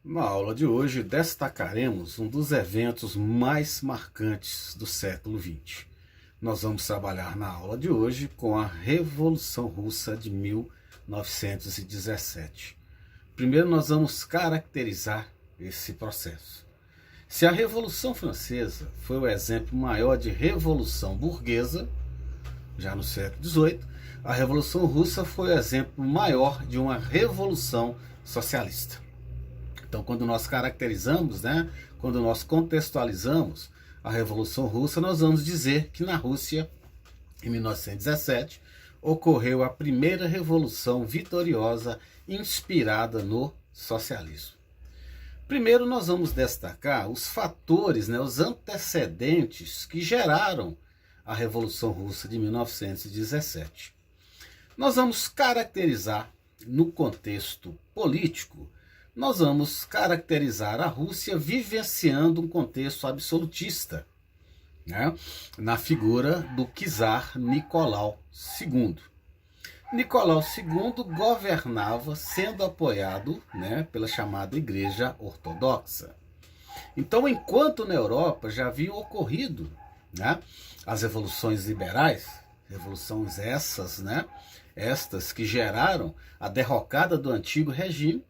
Na aula de hoje destacaremos um dos eventos mais marcantes do século XX. Nós vamos trabalhar na aula de hoje com a Revolução Russa de 1917. Primeiro nós vamos caracterizar esse processo. Se a Revolução Francesa foi o exemplo maior de revolução burguesa, já no século XVIII, a Revolução Russa foi o exemplo maior de uma revolução socialista. Então, quando nós caracterizamos, quando nós contextualizamos a Revolução Russa, nós vamos dizer que na Rússia, em 1917, ocorreu a primeira revolução vitoriosa inspirada no socialismo. Primeiro, nós vamos destacar os fatores, os antecedentes que geraram a Revolução Russa de 1917. Nós vamos caracterizar no contexto político. Nós vamos caracterizar a Rússia vivenciando um contexto absolutista, na figura do czar Nicolau II. Nicolau II governava sendo apoiado pela chamada Igreja Ortodoxa. Então, enquanto na Europa já haviam ocorrido as revoluções liberais, revoluções estas que geraram a derrocada do antigo regime,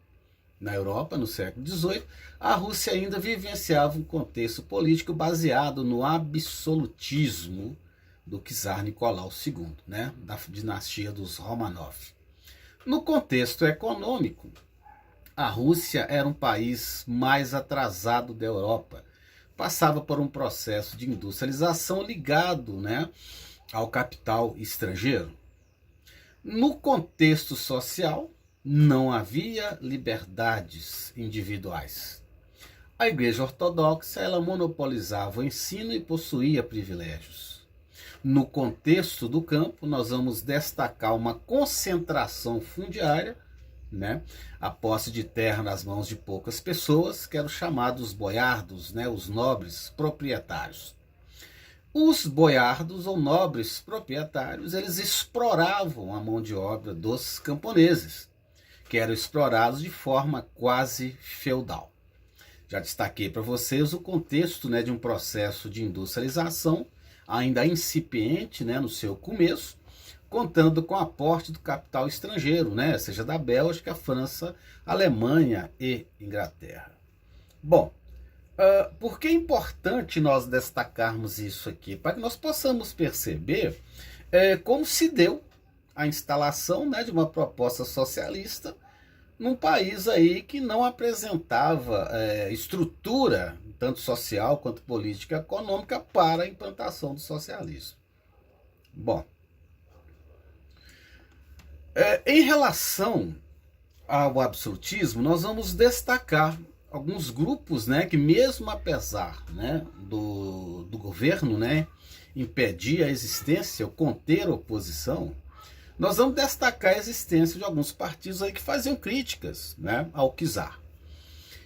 na Europa, no século XVIII, a Rússia ainda vivenciava um contexto político baseado no absolutismo do czar Nicolau II, da dinastia dos Romanov. No contexto econômico, a Rússia era um país mais atrasado da Europa, passava por um processo de industrialização ligado ao capital estrangeiro. No contexto social, não havia liberdades individuais. A Igreja Ortodoxa ela monopolizava o ensino e possuía privilégios. No contexto do campo, nós vamos destacar uma concentração fundiária, a posse de terra nas mãos de poucas pessoas, que eram chamados boiardos, os nobres proprietários. Os boiardos ou nobres proprietários, eles exploravam a mão de obra dos camponeses, que eram explorados de forma quase feudal. Já destaquei para vocês o contexto de um processo de industrialização, ainda incipiente no seu começo, contando com o aporte do capital estrangeiro, seja da Bélgica, França, Alemanha e Inglaterra. Bom, por que é importante nós destacarmos isso aqui? Para que nós possamos perceber como se deu a instalação de uma proposta socialista num país aí que não apresentava estrutura, tanto social quanto política e econômica, para a implantação do socialismo. Bom, em relação ao absolutismo, nós vamos destacar alguns grupos que mesmo apesar do governo impedir a existência ou conter a oposição, nós vamos destacar a existência de alguns partidos aí que faziam críticas ao czar.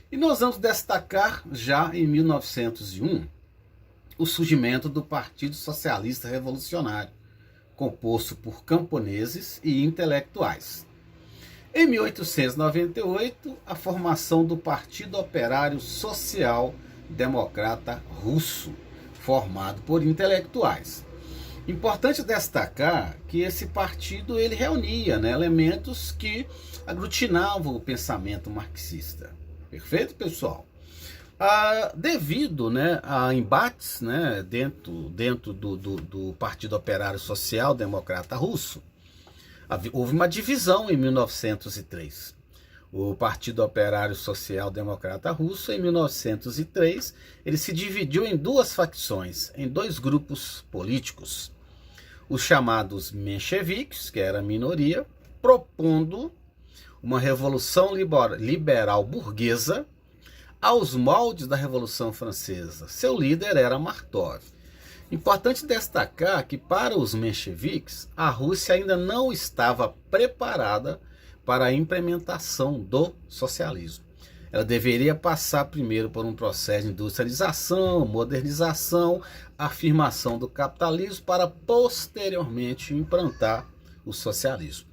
E nós vamos destacar já em 1901 o surgimento do Partido Socialista Revolucionário, composto por camponeses e intelectuais. Em 1898, a formação do Partido Operário Social Democrata Russo, formado por intelectuais. Importante destacar que esse partido ele reunia elementos que aglutinavam o pensamento marxista. Perfeito, pessoal? Devido a embates dentro do Partido Operário Social Democrata Russo, houve uma divisão em 1903. O Partido Operário Social Democrata Russo, em 1903, ele se dividiu em duas facções, em dois grupos políticos. Os chamados mencheviques, que era a minoria, propondo uma revolução liberal burguesa aos moldes da Revolução Francesa. Seu líder era Martov. Importante destacar que para os mencheviques, a Rússia ainda não estava preparada para a implementação do socialismo. Ela deveria passar primeiro por um processo de industrialização, modernização, afirmação do capitalismo para posteriormente implantar o socialismo.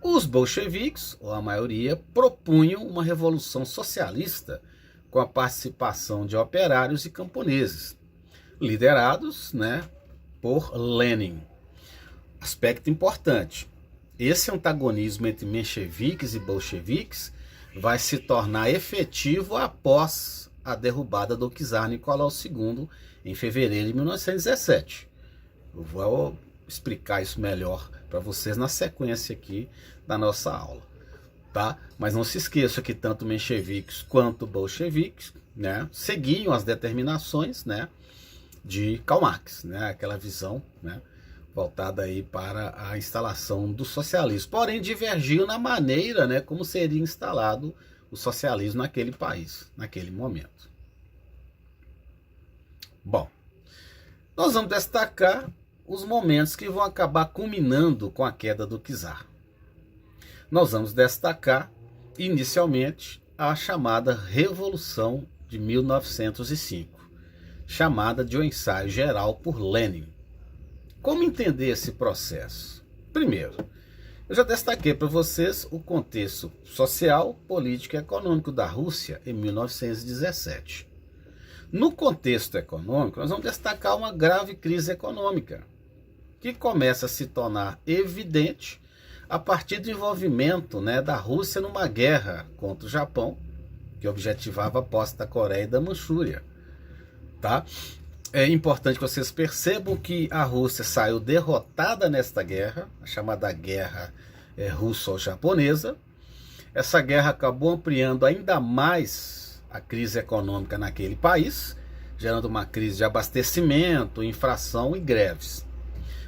Os bolcheviques, ou a maioria, propunham uma revolução socialista com a participação de operários e camponeses, liderados, né, por Lenin. Aspecto importante, esse antagonismo entre mencheviques e bolcheviques vai se tornar efetivo após a derrubada do czar Nicolau II em fevereiro de 1917. Eu vou explicar isso melhor para vocês na sequência aqui da nossa aula, tá? Mas não se esqueça que tanto mencheviques quanto bolcheviques, né, seguiam as determinações, né, de Karl Marx, né, aquela visão, né, voltada aí para a instalação do socialismo. Porém, divergiam na maneira, né, como seria instalado o socialismo naquele país, naquele momento. Bom, nós vamos destacar os momentos que vão acabar culminando com a queda do czar. Nós vamos destacar, inicialmente, a chamada Revolução de 1905, chamada de O Ensaio Geral por Lenin. Como entender esse processo? Primeiro, eu já destaquei para vocês o contexto social, político e econômico da Rússia em 1917. No contexto econômico, nós vamos destacar uma grave crise econômica, que começa a se tornar evidente a partir do envolvimento, né, da Rússia numa guerra contra o Japão, que objetivava a posse da Coreia e da Manchúria. Tá? É importante que vocês percebam que a Rússia saiu derrotada nesta guerra, a chamada Guerra Russo-Japonesa. Essa guerra acabou ampliando ainda mais a crise econômica naquele país, gerando uma crise de abastecimento, inflação e greves.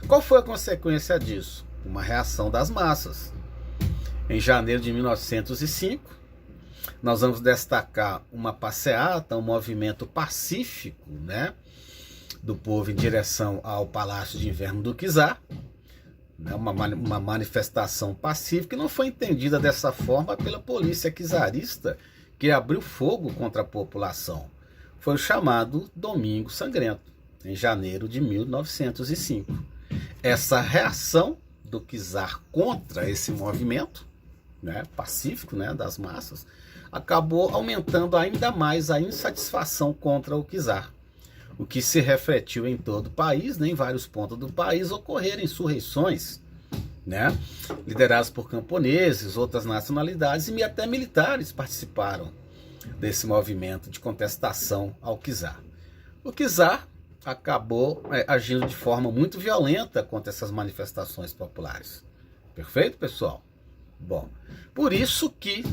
Qual foi a consequência disso? Uma reação das massas. Em janeiro de 1905, nós vamos destacar uma passeata, um movimento pacífico, né, do povo em direção ao Palácio de Inverno do czar, né, uma manifestação pacífica que não foi entendida dessa forma pela polícia czarista, que abriu fogo contra a população. Foi o chamado Domingo Sangrento, em janeiro de 1905. Essa reação do czar contra esse movimento, né, pacífico, né, das massas, acabou aumentando ainda mais a insatisfação contra o czar, o que se refletiu em todo o país, né, em vários pontos do país ocorreram insurreições, né, lideradas por camponeses, outras nacionalidades e até militares participaram desse movimento de contestação ao czar. O czar acabou agindo de forma muito violenta contra essas manifestações populares. Perfeito, pessoal? Bom, por isso que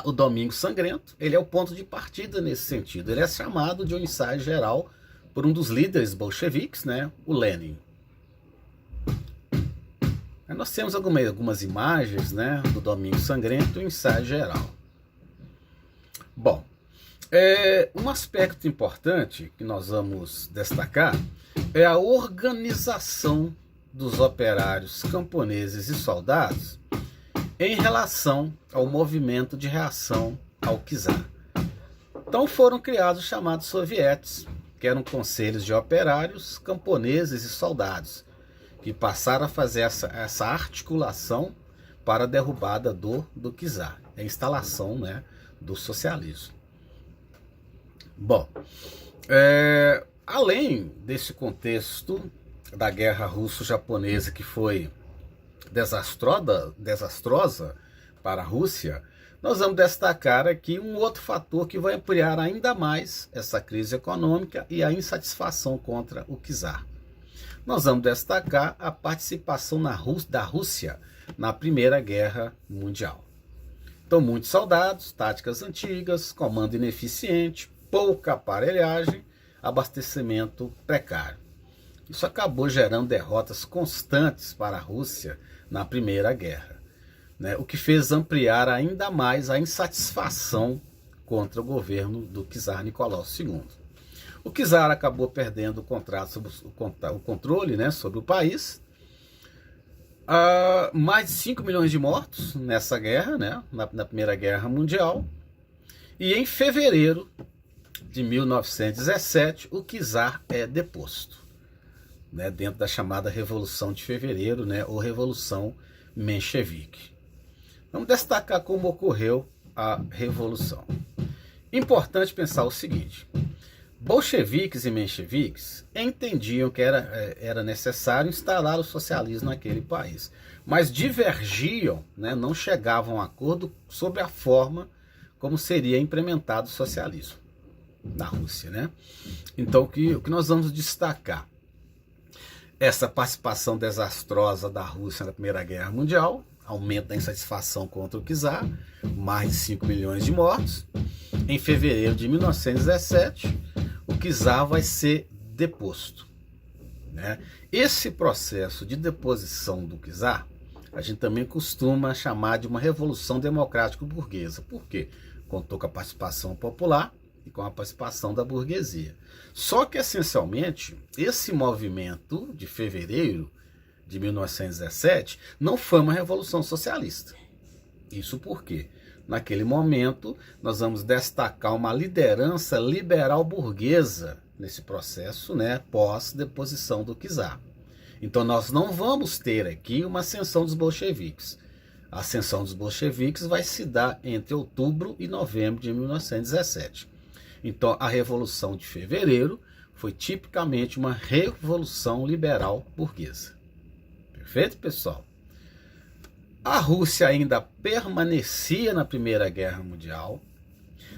o Domingo Sangrento, ele é o ponto de partida nesse sentido. Ele é chamado de um ensaio geral por um dos líderes bolcheviques, né, o Lenin. Nós temos algumas imagens, né, do Domingo Sangrento e o ensaio geral. Bom, um aspecto importante que nós vamos destacar é a organização dos operários, camponeses e soldados em relação ao movimento de reação ao czar. Então foram criados os chamados sovietes, que eram conselhos de operários, camponeses e soldados, que passaram a fazer essa articulação para a derrubada do czar, a instalação, né, do socialismo. Bom, além desse contexto da guerra russo-japonesa, que foi desastrosa para a Rússia, nós vamos destacar aqui um outro fator que vai ampliar ainda mais essa crise econômica e a insatisfação contra o czar. Nós vamos destacar a participação da Rússia na Primeira Guerra Mundial. Então, muitos soldados, táticas antigas, comando ineficiente, pouca aparelhagem, abastecimento precário. Isso acabou gerando derrotas constantes para a Rússia na Primeira Guerra, né? O que fez ampliar ainda mais a insatisfação contra o governo do czar Nicolau II. O czar acabou perdendo o controle, né, sobre o país. Mais de 5 milhões de mortos nessa guerra, né, na Primeira Guerra Mundial. E em fevereiro de 1917, o czar é deposto, né, dentro da chamada Revolução de Fevereiro, né, ou Revolução menchevique. Vamos destacar como ocorreu a revolução. Importante pensar o seguinte: bolcheviques e mencheviques entendiam que era necessário instalar o socialismo naquele país, mas divergiam, né, não chegavam a acordo sobre a forma como seria implementado o socialismo na Rússia, né? Então o que nós vamos destacar? Essa participação desastrosa da Rússia na Primeira Guerra Mundial, aumento da insatisfação contra o czar, mais de 5 milhões de mortos. Em fevereiro de 1917, o czar vai ser deposto, né? Esse processo de deposição do czar, a gente também costuma chamar de uma revolução democrática burguesa. Por quê? Contou com a participação popular e com a participação da burguesia. Só que, essencialmente, esse movimento de fevereiro de 1917 não foi uma revolução socialista. Isso porque, naquele momento, nós vamos destacar uma liderança liberal burguesa nesse processo, né, pós-deposição do czar. Então nós não vamos ter aqui uma ascensão dos bolcheviques. A ascensão dos bolcheviques vai se dar entre outubro e novembro de 1917. Então a Revolução de Fevereiro foi tipicamente uma revolução liberal burguesa. Perfeito, pessoal? A Rússia ainda permanecia na Primeira Guerra Mundial.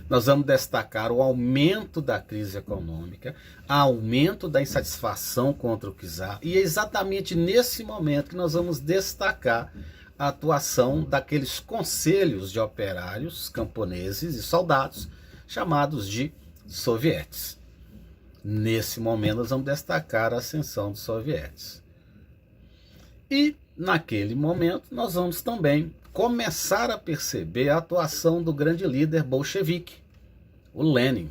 Nós vamos destacar o aumento da crise econômica, aumento da insatisfação contra o czar, e é exatamente nesse momento que nós vamos destacar a atuação daqueles conselhos de operários, camponeses e soldados, chamados de sovietes. Nesse momento nós vamos destacar a ascensão dos sovietes. E naquele momento nós vamos também começar a perceber a atuação do grande líder bolchevique, o Lenin.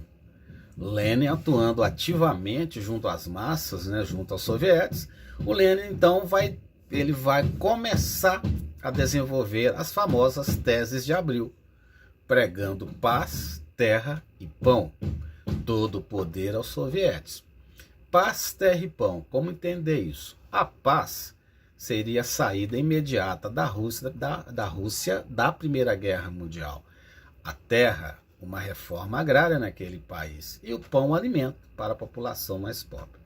Lenin atuando ativamente junto às massas, né, junto aos sovietes. O Lenin então vai começar a desenvolver as famosas teses de Abril, pregando paz, terra e pão, todo o poder aos sovietes. Paz, terra e pão. Como entender isso? A paz seria a saída imediata da Rússia da Primeira Guerra Mundial. A terra, uma reforma agrária naquele país. E o pão, um alimento para a população mais pobre.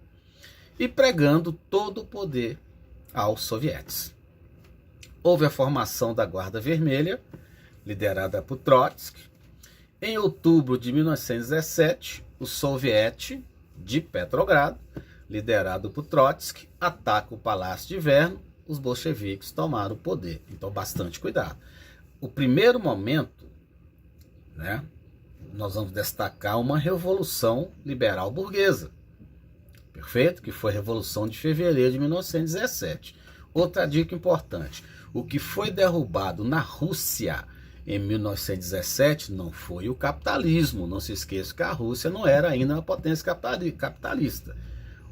E pregando todo o poder aos sovietes. Houve a formação da Guarda Vermelha, liderada por Trotsky. Em outubro de 1917, o soviete de Petrogrado, liderado por Trotsky, ataca o Palácio de Inverno. Os bolcheviques tomaram o poder. Então, bastante cuidado. O primeiro momento, né, nós vamos destacar uma revolução liberal burguesa. Perfeito? Que foi a Revolução de Fevereiro de 1917. Outra dica importante. O que foi derrubado na Rússia em 1917 não foi o capitalismo. Não se esqueça que a Rússia não era ainda uma potência capitalista.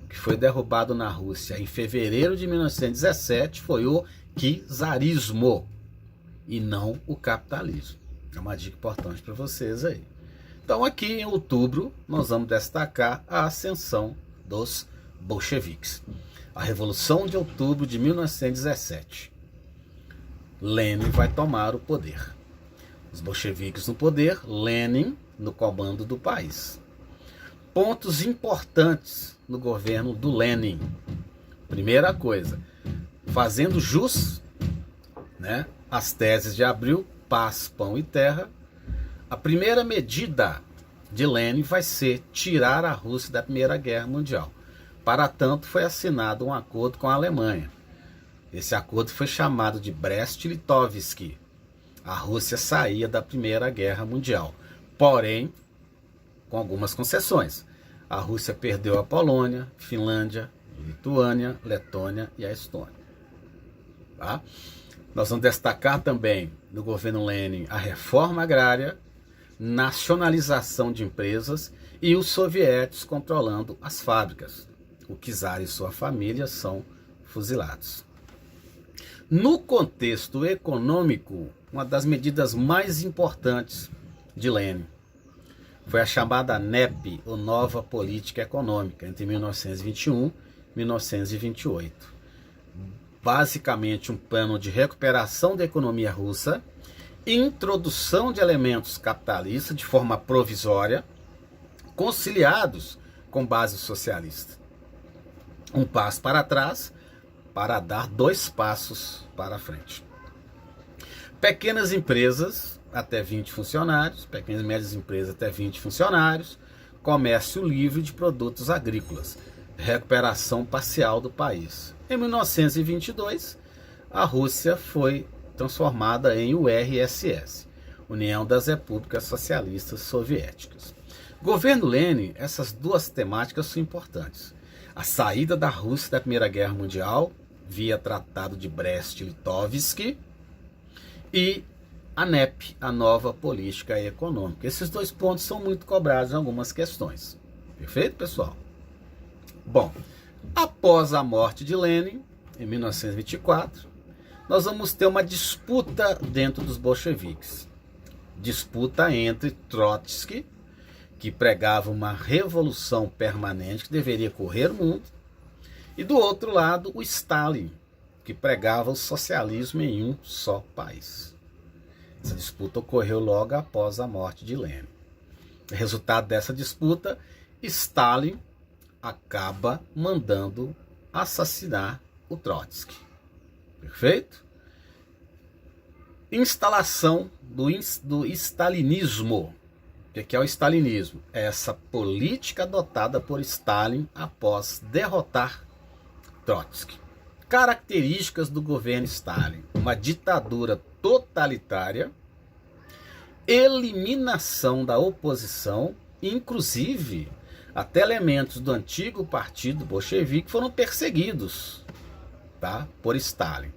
O que foi derrubado na Rússia em fevereiro de 1917 foi o czarismo e não o capitalismo. É uma dica importante para vocês aí. Então aqui em outubro nós vamos destacar a ascensão dos bolcheviques. A Revolução de Outubro de 1917. Lenin vai tomar o poder. Os bolcheviques no poder, Lenin no comando do país. Pontos importantes no governo do Lenin. Primeira coisa, fazendo jus, né, as teses de Abril, paz, pão e terra. A primeira medida de Lenin vai ser tirar a Rússia da Primeira Guerra Mundial. Para tanto, foi assinado um acordo com a Alemanha. Esse acordo foi chamado de Brest-Litovsk. A Rússia saía da Primeira Guerra Mundial. Porém, com algumas concessões. A Rússia perdeu a Polônia, Finlândia, Lituânia, Letônia e a Estônia. Tá? Nós vamos destacar também no governo Lenin a reforma agrária, nacionalização de empresas e os sovietes controlando as fábricas. O czar e sua família são fuzilados. No contexto econômico, uma das medidas mais importantes de Lenin foi a chamada NEP, ou Nova Política Econômica, entre 1921 e 1928. basicamente um plano de recuperação da economia russa, introdução de elementos capitalistas de forma provisória, conciliados com base socialista. Um passo para trás para dar 2 passos para frente. Pequenas empresas até 20 funcionários, pequenas e médias empresas até 20 funcionários, comércio livre de produtos agrícolas, recuperação parcial do país. Em 1922, a Rússia foi transformada em URSS, União das Repúblicas Socialistas Soviéticas. Governo Lenin, essas 2 temáticas são importantes. A saída da Rússia da Primeira Guerra Mundial, via Tratado de Brest-Litovsk, e a NEP, a nova política econômica. Esses 2 pontos são muito cobrados em algumas questões. Perfeito, pessoal? Bom, após a morte de Lenin, em 1924, nós vamos ter uma disputa dentro dos bolcheviques. Disputa entre Trotsky, que pregava uma revolução permanente que deveria correr o mundo, e do outro lado o Stalin, que pregava o socialismo em um só país. Essa disputa ocorreu logo após a morte de Lenin. Resultado dessa disputa, Stalin acaba mandando assassinar o Trotsky. Perfeito? Instalação do stalinismo. O que é o stalinismo? É essa política adotada por Stalin após derrotar Trotsky. Características do governo Stalin: uma ditadura totalitária, eliminação da oposição, inclusive até elementos do antigo partido bolchevique foram perseguidos, tá, por Stalin.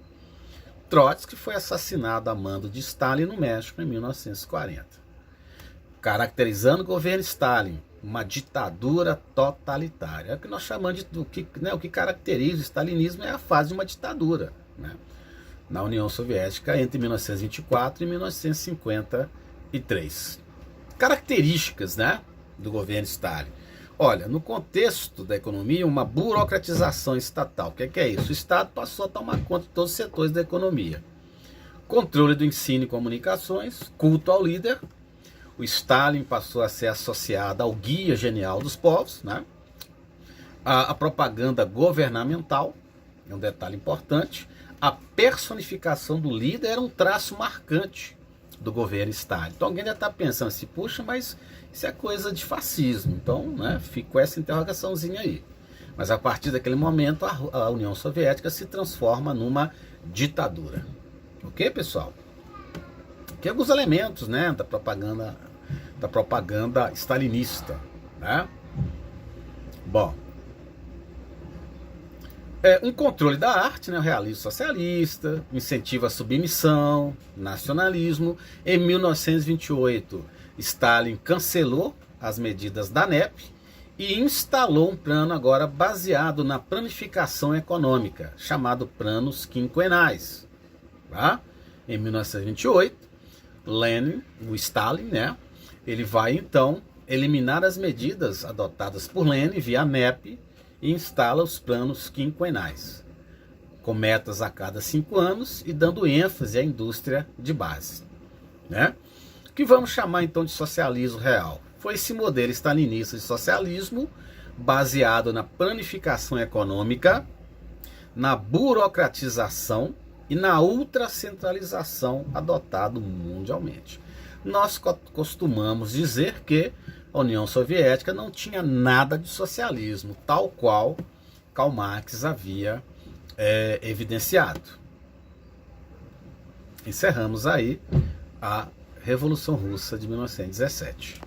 Trotsky foi assassinado a mando de Stalin no México em 1940. Caracterizando o governo Stalin, uma ditadura totalitária. É o que nós chamamos de o que caracteriza o stalinismo é a fase de uma ditadura, né, na União Soviética entre 1924 e 1953. Características, né, do governo Stalin. Olha, no contexto da economia, uma burocratização estatal. O que é isso? O Estado passou a tomar conta de todos os setores da economia. Controle do ensino e comunicações, culto ao líder. O Stalin passou a ser associado ao guia genial dos povos, né? A propaganda governamental, é um detalhe importante. A personificação do líder era um traço marcante do governo Stalin. Então alguém deve estar pensando assim, puxa, mas isso é coisa de fascismo. Então, né, ficou essa interrogaçãozinha aí. Mas a partir daquele momento, a União Soviética se transforma numa ditadura. Ok, pessoal? Aqui alguns elementos, né, da propaganda stalinista, né? Bom, um controle da arte, né, o realismo socialista, incentiva a submissão, nacionalismo. Em 1928, Stalin cancelou as medidas da NEP e instalou um plano agora baseado na planificação econômica, chamado planos quinquenais. Tá? Em 1928, o Stalin, né, ele vai então eliminar as medidas adotadas por Lenin via NEP e instala os planos quinquenais, com metas a cada 5 anos e dando ênfase à indústria de base, né? O que vamos chamar então de socialismo real? Foi esse modelo stalinista de socialismo baseado na planificação econômica, na burocratização e na ultracentralização adotado mundialmente. Nós costumamos dizer que a União Soviética não tinha nada de socialismo, tal qual Karl Marx havia evidenciado. Encerramos aí a Revolução Russa de 1917.